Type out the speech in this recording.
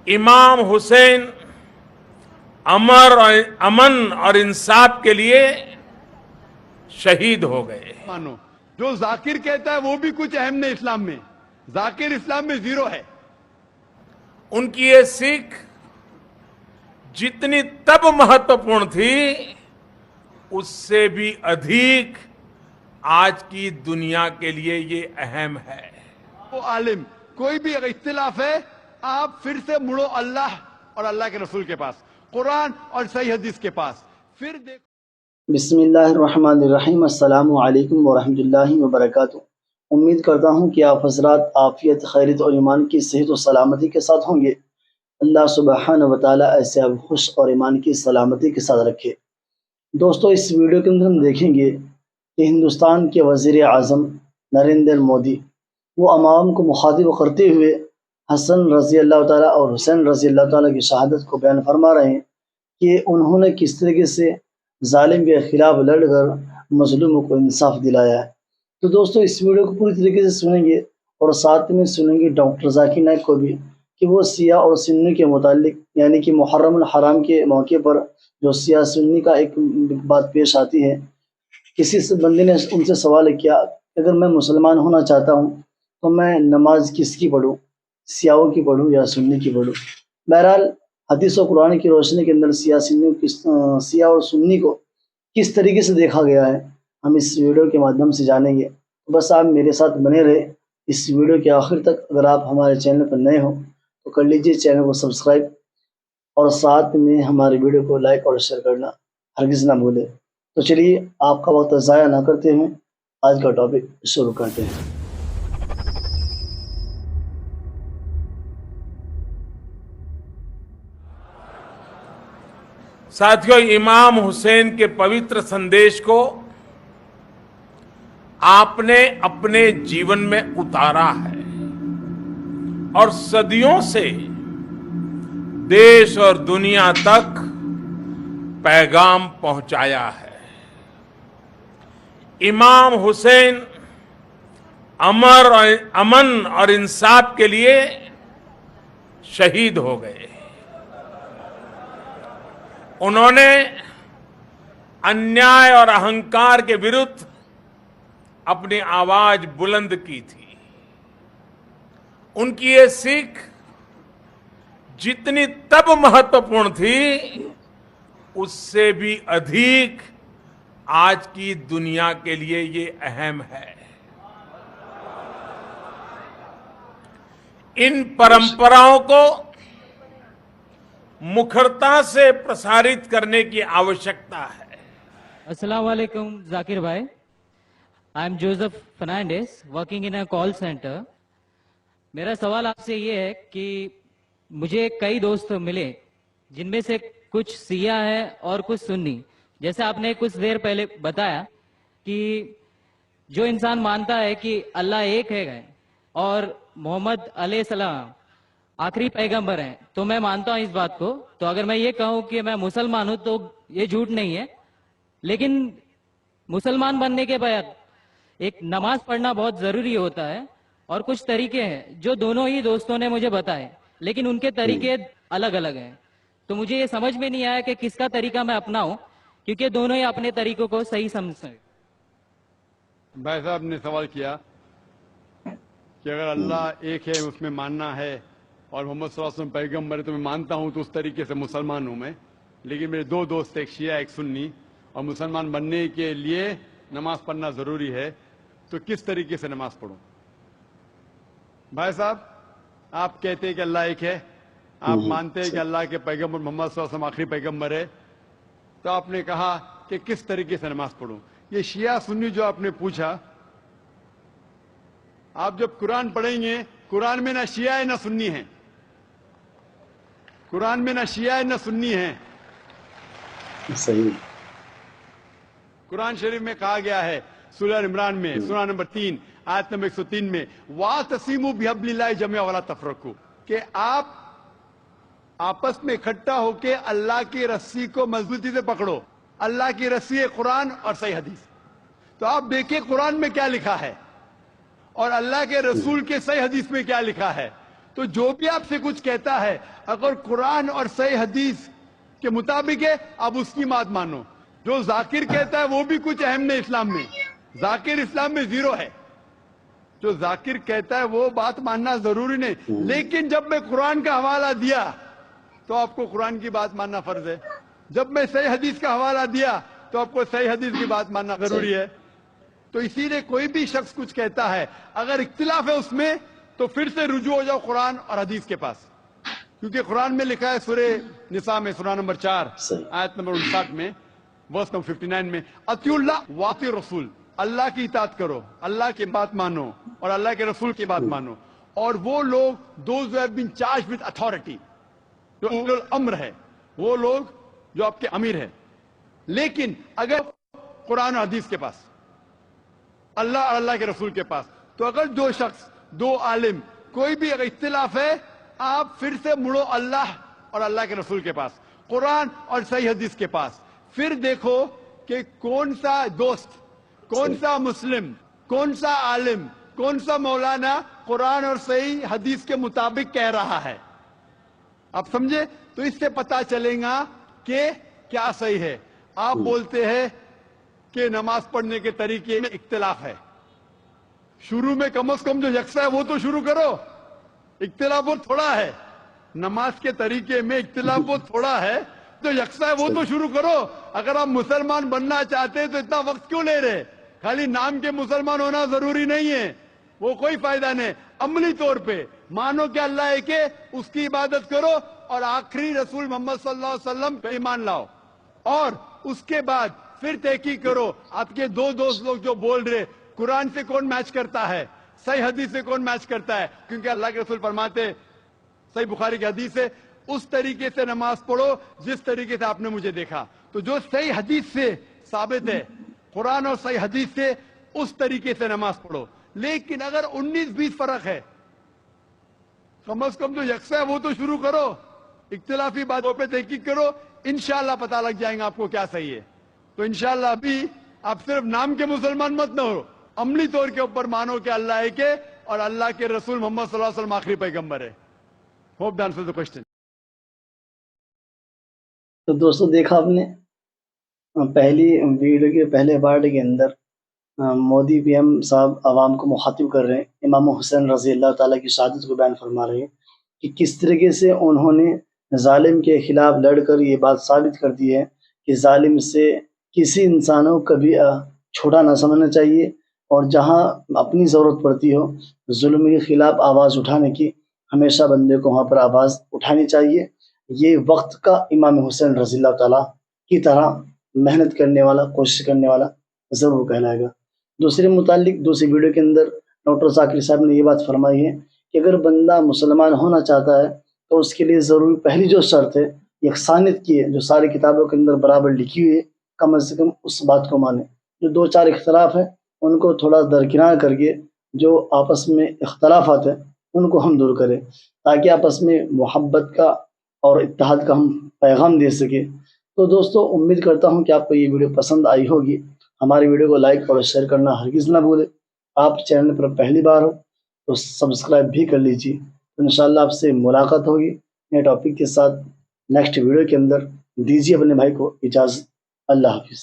इमाम हुसैन अमन और इंसाफ के लिए शहीद हो गए। मानो जो जाकिर कहता है वो भी कुछ अहम नहीं इस्लाम में, जाकिर इस्लाम में जीरो है। उनकी ये सीख जितनी तब महत्वपूर्ण थी उससे भी अधिक आज की दुनिया के लिए ये अहम है। वो आलिम कोई भी अगर इख्तिलाफ है, आप फिर से मुड़ो अल्लाह और अल्लाह के रसूल के पास, कुरान और सही हदीस के पास, फिर देखो। बिस्मिल्लाहिर्रहमानिर्रहीम। अस्सलामु अलैकुम वरहमतुल्लाहि वबरकातुहू। उम्मीद करता हूँ कि आप हज़रात आफियत, खैरियत और ईमान की सेहत और सलामती के साथ होंगे। अल्लाह सुब्हानहू व तआला ऐसे आप खुश और ईमान की सलामती के साथ रखे। दोस्तों, इस वीडियो के अंदर हम देखेंगे कि हिंदुस्तान के वज़ीर आज़म नरेंद्र मोदी वो अवाम को मुखातिब करते हुए हसन रज़ी अल्लाह ताला और हुसैन रज़ी अल्लाह ताला की शहादत को बयान फरमा रहे हैं कि उन्होंने किस तरीके से जालिम के खिलाफ लड़कर मजलूमों को इंसाफ दिलाया है। तो दोस्तों, इस वीडियो को पूरी तरीके से सुनेंगे और साथ में सुनेंगे डॉक्टर जाकिर नाइक को भी कि वो सिया और सुन्नी के मुतालिक, यानी कि मुहर्रम हराम के मौके पर जो सिया सुन्नी का एक बात पेश आती है। किसी से बंदे ने उनसे सवाल किया, अगर मैं मुसलमान होना चाहता हूँ तो मैं नमाज किसकी पढ़ूँ, सियाओं की पढ़ूँ या सुन्नी की पढ़ूँ। बहरहाल हदीस और कुरान की रोशनी के अंदर सिया और सुन्नी को किस तरीके से देखा गया है, हम इस वीडियो के माध्यम से जानेंगे। बस आप मेरे साथ बने रहे इस वीडियो के आखिर तक। अगर आप हमारे चैनल पर नए हो तो कर लीजिए चैनल को सब्सक्राइब और साथ में हमारे वीडियो को लाइक और शेयर करना हरगिज़ ना भूलें। तो चलिए, आपका वक्त ज़ाया ना करते हुए आज का टॉपिक शुरू करते हैं। साथियों, इमाम हुसैन के पवित्र संदेश को आपने अपने जीवन में उतारा है और सदियों से देश और दुनिया तक पैगाम पहुंचाया है। इमाम हुसैन अमन और इंसाफ के लिए शहीद हो गए। उन्होंने अन्याय और अहंकार के विरुद्ध अपनी आवाज बुलंद की थी। उनकी ये सीख जितनी तब महत्वपूर्ण थी उससे भी अधिक आज की दुनिया के लिए ये अहम है। इन परंपराओं को मुखरता से प्रसारित करने की आवश्यकता है। अस्सलाम वालेकुम जाकिर भाई, I am Joseph Fernandes working in a call centre. मेरा सवाल आपसे ये है कि मुझे कई दोस्त मिले जिनमें से कुछ सिया है और कुछ सुन्नी। जैसे आपने कुछ देर पहले बताया कि जो इंसान मानता है कि अल्लाह एक है और मोहम्मद अलैहिस्सलाम आखिरी पैगंबर हैं, तो मैं मानता हूं इस बात को। तो अगर मैं ये कहूं कि मैं मुसलमान हूं तो ये झूठ नहीं है। लेकिन मुसलमान बनने के बाद एक नमाज पढ़ना बहुत जरूरी होता है और कुछ तरीके हैं जो दोनों ही दोस्तों ने मुझे बताए, लेकिन उनके तरीके अलग अलग हैं। तो मुझे ये समझ में नहीं आया कि किसका तरीका मैं अपनाऊं, क्योंकि दोनों ही अपने तरीकों को सही समझते। भाई साहब ने सवाल किया कि अगर अल्लाह एक है उसमें मानना है और मोहम्मद सल्लल्लाहु अलैहि वसल्लम पैगंबर है तो मैं मानता हूं, तो उस तरीके से मुसलमान हूं मैं। लेकिन मेरे दो दोस्त, एक शिया एक सुन्नी, और मुसलमान बनने के लिए नमाज पढ़ना जरूरी है, तो किस तरीके से नमाज पढ़ूं? भाई साहब, आप कहते हैं कि अल्लाह एक है, आप मानते हैं कि अल्लाह के पैगंबर मोहम्मद सल्लल्लाहु अलैहि वसल्लम आखिरी पैगंबर है, तो आपने कहा कि किस तरीके से नमाज पढ़ूं। ये शिया सुन्नी जो आपने पूछा, आप जब कुरान पढ़ेंगे, कुरान में ना शिया है ना सुन्नी है। कुरान में ना शिया है ना सुन्नी है। सही। कुरान शरीफ में कहा गया है सूरह इमरान में सूरह नंबर 3 आयत नंबर 103 में, वातसिमू बिहब्लिल्लाहि जमीअन वला तफरकू, कि आप आपस में इकट्ठा होकर अल्लाह की रस्सी को मजबूती से पकड़ो। अल्लाह की रस्सी है कुरान और सही हदीस। तो आप देखिए कुरान में क्या लिखा है और अल्लाह के रसूल के सही हदीस में क्या लिखा है। تو جو بھی آپ سے کچھ کہتا ہے اگر قرآن اور صحیح حدیث کے مطابق ہے آپ اس کی بات مانو. جو ذاکر کہتا ہے وہ بھی کچھ اہم نہیں اسلام میں. ذاکر اسلام میں زیرو ہے. جو ذاکر کہتا ہے وہ بات ماننا ضروری نہیں. لیکن جب میں قرآن کا حوالہ دیا تو آپ کو قرآن کی بات ماننا فرض ہے. جب میں صحیح حدیث کا حوالہ دیا تو آپ کو صحیح حدیث کی بات ماننا ضروری ہے. تو اسی لیے کوئی بھی شخص کچھ کہتا ہے اگر اختلاف ہے اس میں تو پھر سے رجوع ہو جاؤ قرآن اور حدیث کے پاس. کیونکہ قرآن میں لکھا ہے سورہ نساء میں سورہ نمبر 4 آیت نمبر 59 میں ورس نمبر 59 میں اطیعوا اللہ واطیعوا الرسول. اللہ کی اطاعت کرو, اللہ کی بات مانو اور اللہ کے رسول کی بات مانو. اور وہ لوگ those who have been charged with authority, جو اولو الامر ہے, وہ لوگ جو آپ کے امیر ہیں. لیکن اگر قرآن اور حدیث کے پاس, اللہ اور اللہ کے رسول کے پاس, تو اگر دو شخص, دو عالم, کوئی بھی اگر اختلاف ہے آپ پھر سے مڑو اللہ اور اللہ کے رسول کے پاس, قرآن اور صحیح حدیث کے پاس. پھر دیکھو کہ کون سا دوست, کون سا مسلم, کون سا عالم, کون سا مولانا قرآن اور صحیح حدیث کے مطابق کہہ رہا ہے. آپ سمجھے؟ تو اس سے پتا چلے گا کہ کیا صحیح ہے. آپ بولتے ہیں کہ نماز پڑھنے کے طریقے میں اختلاف ہے. شروع میں کم از کم جو یکساں ہے وہ تو شروع کرو. اختلاف بہت تھوڑا ہے, نماز کے طریقے میں اختلاف بہت تھوڑا ہے, جو یکساں ہے وہ تو شروع کرو. اگر آپ مسلمان بننا چاہتے ہیں تو اتنا وقت کیوں لے رہے؟ خالی نام کے مسلمان ہونا ضروری نہیں ہے, وہ کوئی فائدہ نہیں. عملی طور پہ مانو کہ اللہ ہے کہ اس کی عبادت کرو اور آخری رسول محمد صلی اللہ علیہ وسلم پہ ایمان لاؤ. اور اس کے بعد پھر تحقیق کرو آپ کے دو دوست لوگ جو بول رہے قرآن سے کون میچ کرتا ہے, صحیح حدیث سے کون میچ کرتا ہے. کیونکہ اللہ کے رسول فرماتے, صحیح بخاری کی حدیث ہے, اس طریقے سے نماز پڑھو جس طریقے سے آپ نے مجھے دیکھا. تو جو صحیح حدیث سے ثابت ہے, قرآن اور صحیح حدیث سے, اس طریقے سے نماز پڑھو. لیکن اگر 19-20 فرق ہے, کم از کم جو یکساں ہے وہ تو شروع کرو. اختلافی باتوں پہ تحقیق کرو, انشاءاللہ پتہ لگ جائیں گا آپ کو کیا صحیح ہے. تو انشاءاللہ ابھی آپ صرف نام کے مسلمان مت نہ ہو, عملی طور کے اوپر مانو کہ اللہ ہے کہ اور اللہ کے رسول محمد صلی اللہ علیہ وسلم آخری پیغمبر ہے. Hope the answer the question. تو دوستوں دیکھا آپ نے پہلی ویڈیو کے پہلے پارٹ کے اندر مودی پی ایم صاحب عوام کو مخاطب کر رہے ہیں, امام حسین رضی اللہ تعالیٰ کی شہادت کو بیان فرما رہے ہیں کہ کس طریقے سے انہوں نے ظالم کے خلاف لڑ کر یہ بات ثابت کر دی ہے کہ ظالم سے کسی انسانوں کو کبھی چھوٹا نہ سمجھنا چاہیے, اور جہاں اپنی ضرورت پڑتی ہو ظلم کے خلاف آواز اٹھانے کی ہمیشہ بندے کو وہاں پر آواز اٹھانی چاہیے. یہ وقت کا امام حسین رضی اللہ تعالیٰ کی طرح محنت کرنے والا, کوشش کرنے والا ضرور کہلائے گا. دوسرے متعلق دوسری ویڈیو کے اندر ڈاکٹر ذاکر صاحب نے یہ بات فرمائی ہے کہ اگر بندہ مسلمان ہونا چاہتا ہے تو اس کے لیے ضروری پہلی جو شرط ہے یکسانیت کی ہے, جو ساری کتابوں کے اندر برابر لکھی ہوئی ہے, کم از کم اس بات کو مانے. جو دو چار اختلاف ہیں ان کو تھوڑا درکنار کر کے جو آپس میں اختلافات ہیں ان کو ہم دور کریں, تاکہ آپس میں محبت کا اور اتحاد کا ہم پیغام دے سکیں. تو دوستو امید کرتا ہوں کہ آپ کو یہ ویڈیو پسند آئی ہوگی. ہماری ویڈیو کو لائک اور شیئر کرنا ہرگز نہ بھولیں. آپ چینل پر پہلی بار ہو تو سبسکرائب بھی کر لیجیے. انشاءاللہ آپ سے ملاقات ہوگی نئے ٹاپک کے ساتھ نیکسٹ ویڈیو کے اندر. دیجیے اپنے بھائی کو اجازت. اللہ حافظ.